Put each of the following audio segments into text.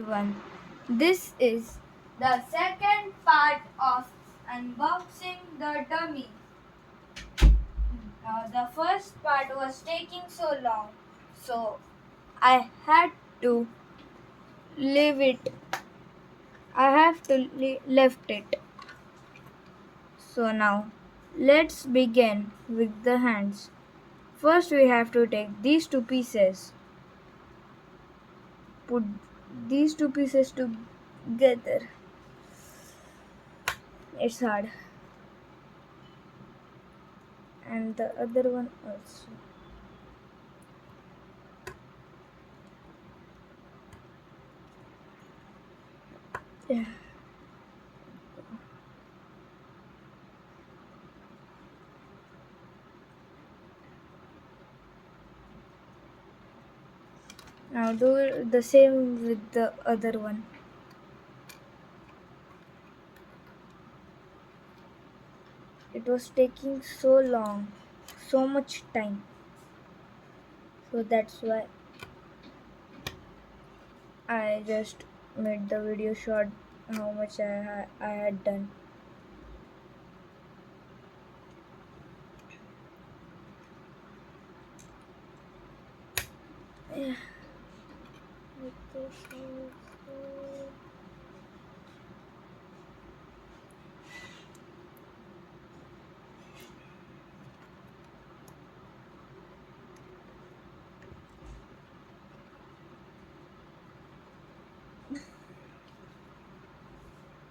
everyone. This is the second part of unboxing the dummy. The first part was taking so long, so I had to leave it. I have to left it. So now let's begin with the hands. First we have to take these two pieces. Put these two pieces together. It's hard. And the other one also. Yeah. Now do the same with the other one. It was taking so long, so much time. So that's why I just made the video short how much I had done. Yeah.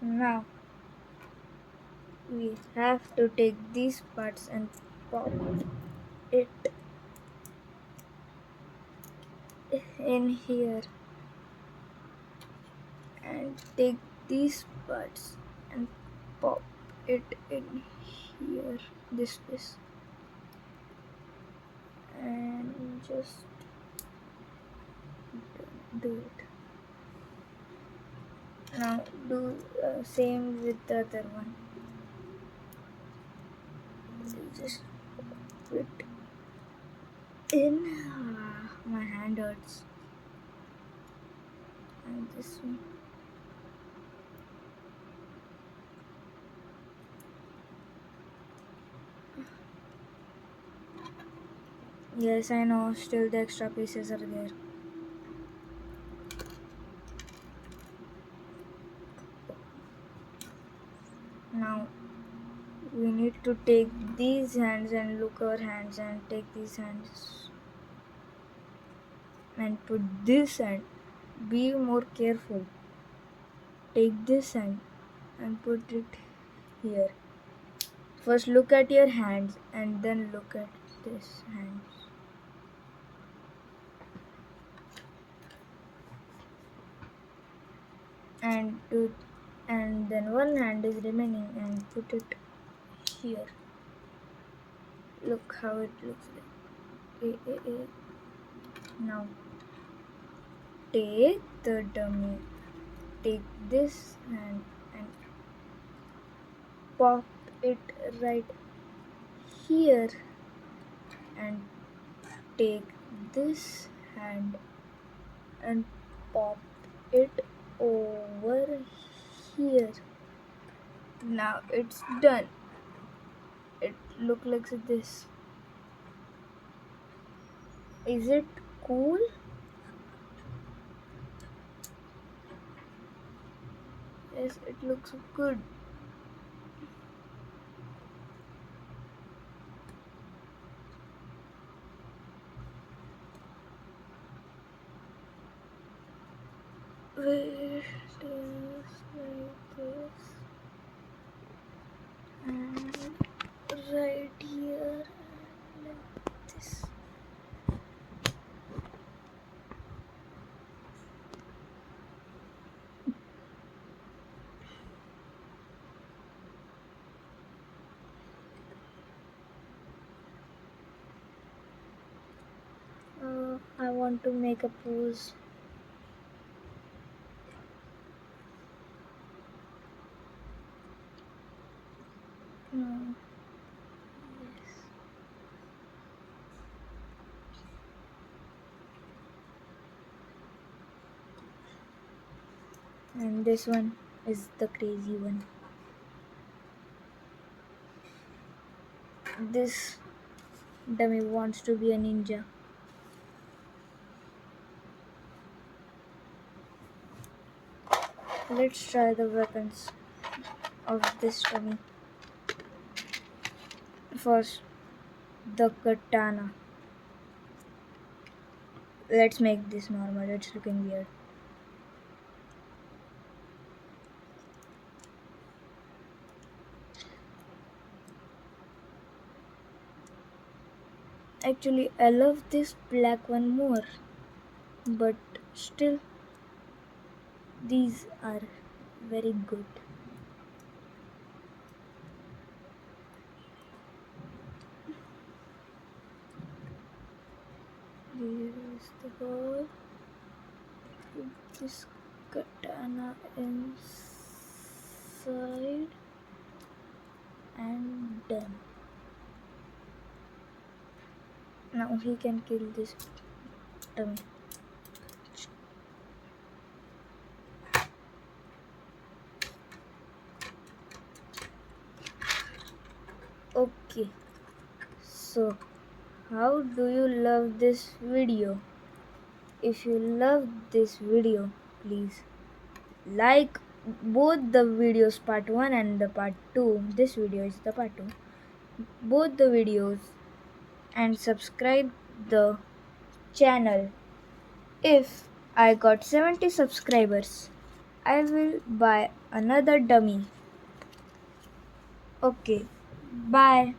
Now we have to take these parts and pop it in here and take these parts and pop it in here, this place, and just do it. Now do same with the other one. Just put in. My hand hurts. And this one. Yes, I know. Still, the extra pieces are there. Now we need to take these hands and look our hands and take these hands and put this hand. Be more careful. Take this hand and put it here. First look at your hands and then look at this hands. And then one hand is remaining and put it here. Look how it looks like. Now take the dummy. Take this hand and pop it right here and take this hand and pop it over here. Now it's done. It look like this. Is it cool? Yes, it looks good. Wait, just like this. And right here, like this. I want to make a pose. No. Yes. And this one is the crazy one. This dummy wants to be a ninja. Let's try the weapons of this dummy. First, the katana. Let's make this normal, it's looking weird. Actually, I love this black one more, but still, these are very good. Here is the ball. Put this katana inside and done. Now he can kill this dummy. Okay, so how do you love this video? If you love this video, please like both the videos part 1 and the part 2. This video is the part 2. Both the videos and subscribe the channel. If I got 70 subscribers, I will buy another dummy. Okay, bye.